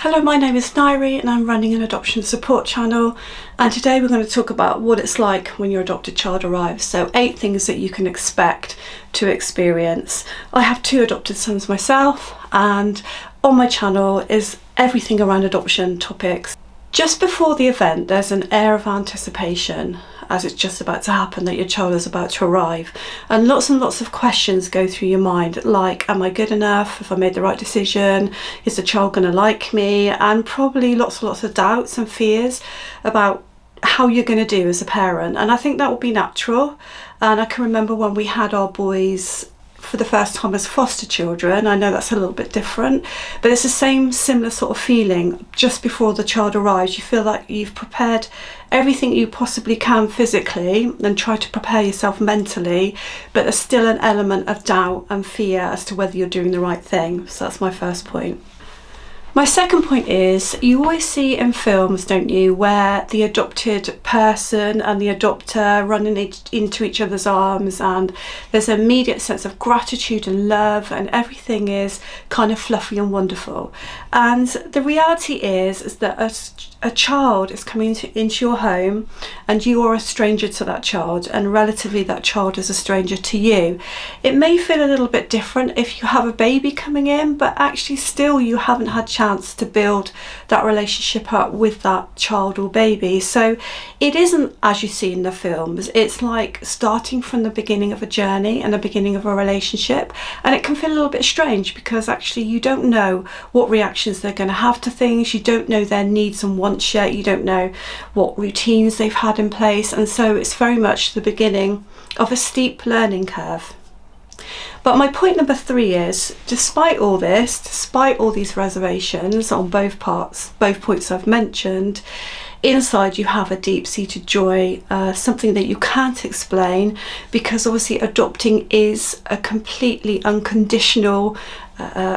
Hello, my name is Nairi and I'm running an adoption support channel, and today we're going to talk about what it's like when your adopted child arrives. So 8 things that you can expect to experience. I have 2 adopted sons myself, and on my channel is everything around adoption topics. Just before the event, there's an air of anticipation as it's just about to happen, that your child is about to arrive, and lots of questions go through your mind, like, am I good enough? Have I made the right decision? Is the child going to like me? And probably lots of doubts and fears about how you're going to do as a parent. And I think that will be natural. And I can remember when we had our boys for the first time as foster children. I know that's a little bit different, but it's the similar sort of feeling just before the child arrives. You feel like you've prepared everything you possibly can physically and try to prepare yourself mentally, but there's still an element of doubt and fear as to whether you're doing the right thing. So that's my first point. My second point is, you always see in films, don't you, where the adopted person and the adopter run into each other's arms, and there's an immediate sense of gratitude and love, and everything is kind of fluffy and wonderful. And the reality is that a child is coming into your home, and you are a stranger to that child, and relatively that child is a stranger to you. It may feel a little bit different if you have a baby coming in, but actually still you haven't had chance to build that relationship up with that child or baby. So it isn't as you see in the films. It's like starting from the beginning of a journey and the beginning of a relationship, and it can feel a little bit strange because actually you don't know what reactions they're going to have to things. You don't know their needs and wants yet. You don't know what routines they've had in place, and so it's very much the beginning of a steep learning curve. But my point number 3 is, despite all this, despite all these reservations on both points I've mentioned, inside you have a deep-seated joy, something that you can't explain, because obviously adopting is a completely unconditional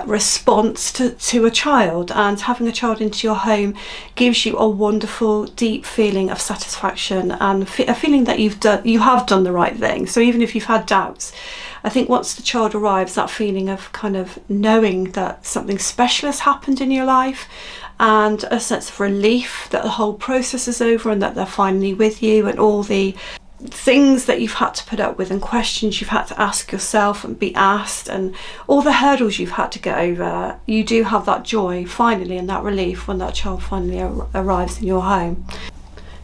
response to a child, and having a child into your home gives you a wonderful deep feeling of satisfaction and a feeling that you have done the right thing. So even if you've had doubts, I think once the child arrives, that feeling of kind of knowing that something special has happened in your life, and a sense of relief that the whole process is over and that they're finally with you, and all the things that you've had to put up with and questions you've had to ask yourself and be asked, and all the hurdles you've had to get over, you do have that joy finally and that relief when that child finally arrives in your home.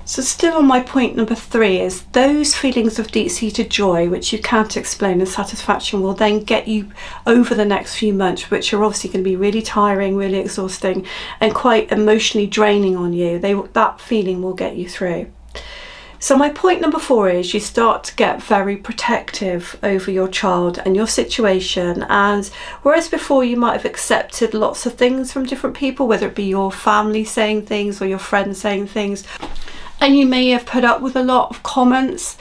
So still on my point number 3 is, those feelings of deep-seated joy which you can't explain and satisfaction will then get you over the next few months, which are obviously going to be really tiring, really exhausting and quite emotionally draining on you. That feeling will get you through. So my point number 4 is, you start to get very protective over your child and your situation, and whereas before you might have accepted lots of things from different people, whether it be your family saying things or your friends saying things, and you may have put up with a lot of comments,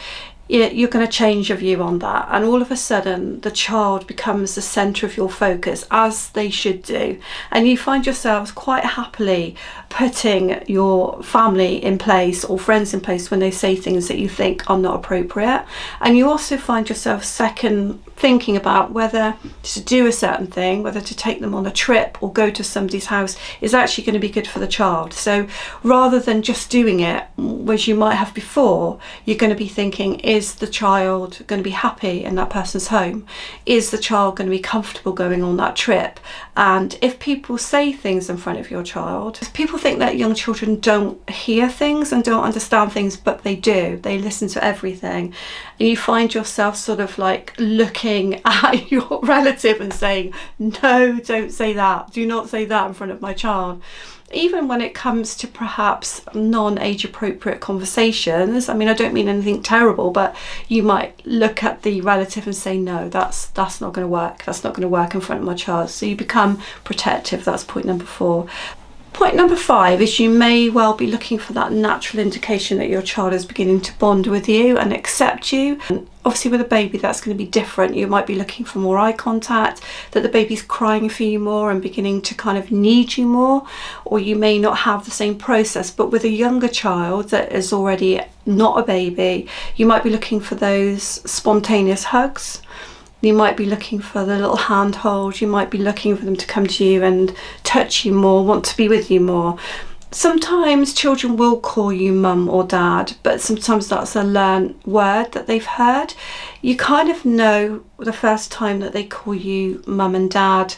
you're going to change your view on that, and all of a sudden the child becomes the centre of your focus, as they should do, and you find yourselves quite happily putting your family in place or friends in place when they say things that you think are not appropriate. And you also find yourself second thinking about whether to do a certain thing, whether to take them on a trip or go to somebody's house is actually going to be good for the child. So rather than just doing it, which you might have before, you're going to be thinking, is the child going to be happy in that person's home? Is the child going to be comfortable going on that trip? And if people say things in front of your child, people think that young children don't hear things and don't understand things, but they do. They listen to everything. And you find yourself sort of like looking at your relative and saying, no, don't say that. Do not say that in front of my child. Even when it comes to perhaps non-age appropriate conversations, I mean, I don't mean anything terrible, but you might look at the relative and say, no, that's not going to work. That's not going to work in front of my child. So you become protective. That's point number 4. Point number 5 is, you may well be looking for that natural indication that your child is beginning to bond with you and accept you. And obviously with a baby that's going to be different. You might be looking for more eye contact, that the baby's crying for you more and beginning to kind of need you more, or you may not have the same process. But with a younger child that is already not a baby, you might be looking for those spontaneous hugs. You might be looking for the little handhold. You might be looking for them to come to you and touch you more, want to be with you more. Sometimes children will call you mum or dad, but sometimes that's a learned word that they've heard. You kind of know the first time that they call you mum and dad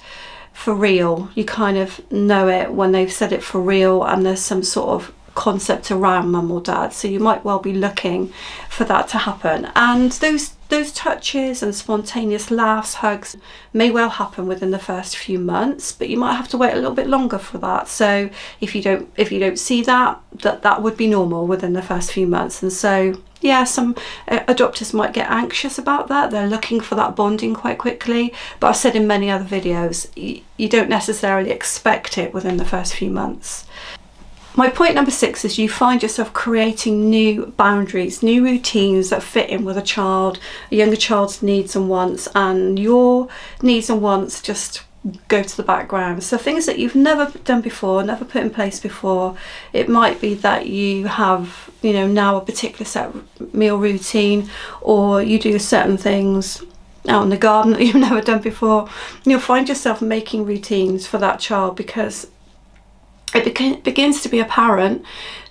for real. You kind of know it when they've said it for real and there's some sort of concept around mum or dad, so you might well be looking for that to happen. And those touches and spontaneous laughs, hugs may well happen within the first few months, but you might have to wait a little bit longer for that. So if you don't see that would be normal within the first few months. And so yeah, some adopters might get anxious about that. They're looking for that bonding quite quickly, but I've said in many other videos, you don't necessarily expect it within the first few months. My point number 6 is you find yourself creating new boundaries, new routines that fit in with a younger child's needs and wants, and your needs and wants just go to the background. So things that you've never done before, never put in place before. It might be that you have, now a particular set meal routine, or you do certain things out in the garden that you've never done before. You'll find yourself making routines for that child because it begins to be apparent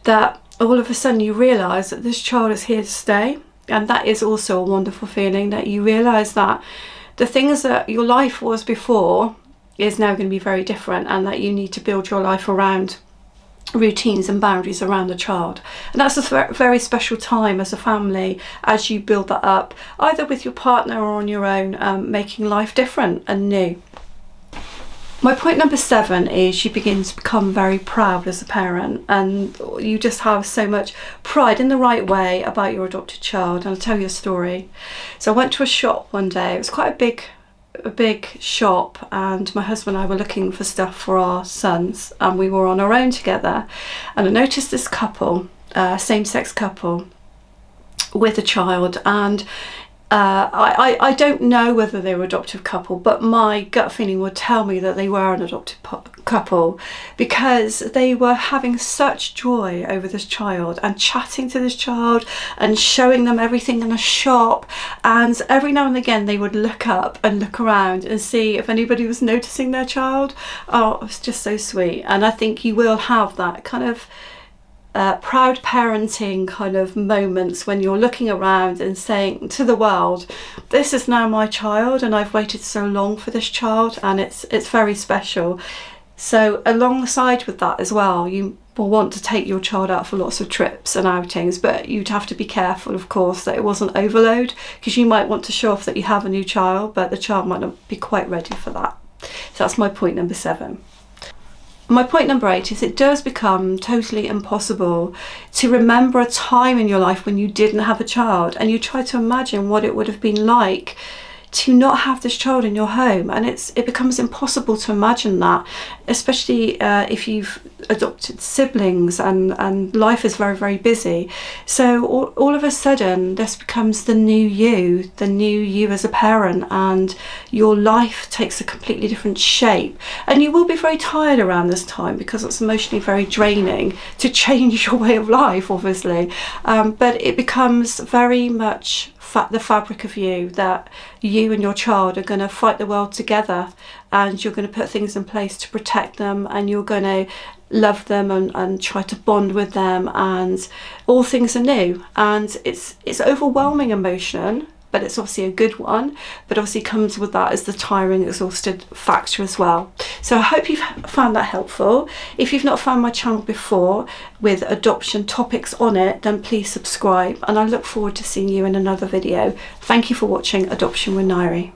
that all of a sudden you realise that this child is here to stay. And that is also a wonderful feeling, that you realise that the things that your life was before is now going to be very different, and that you need to build your life around routines and boundaries around the child. And that's a very special time as a family, as you build that up, either with your partner or on your own, making life different and new. My point number 7 is you begin to become very proud as a parent, and you just have so much pride in the right way about your adopted child. And I'll tell you a story. So I went to a shop one day. It was quite a big shop, and my husband and I were looking for stuff for our sons, and we were on our own together. And I noticed this couple, same-sex couple, with a child, and I don't know whether they were an adoptive couple, but my gut feeling would tell me that they were an adoptive couple, because they were having such joy over this child and chatting to this child and showing them everything in the shop. And every now and again they would look up and look around and see if anybody was noticing their child. Oh, it was just so sweet. And I think you will have that kind of proud parenting kind of moments when you're looking around and saying to the world, this is now my child, and I've waited so long for this child, and it's very special. So alongside with that as well, you will want to take your child out for lots of trips and outings, but you'd have to be careful, of course, that it wasn't overload, because you might want to show off that you have a new child, but the child might not be quite ready for that. So that's my point number 7. My point number 8 is it does become totally impossible to remember a time in your life when you didn't have a child, and you try to imagine what it would have been like to not have this child in your home, and it becomes impossible to imagine that, especially if you've adopted siblings and life is very, very busy. So all of a sudden this becomes the new you as a parent, and your life takes a completely different shape, and you will be very tired around this time because it's emotionally very draining to change your way of life, obviously, but it becomes very much the fabric of you, that you and your child are going to fight the world together, and you're going to put things in place to protect them, and you're going to love them and try to bond with them, and all things are new, and it's overwhelming emotion, but it's obviously a good one, but obviously comes with that as the tiring, exhausted factor as well. So I hope you've found that helpful. If you've not found my channel before with adoption topics on it, then please subscribe, and I look forward to seeing you in another video. Thank you for watching Adoption with Nairi.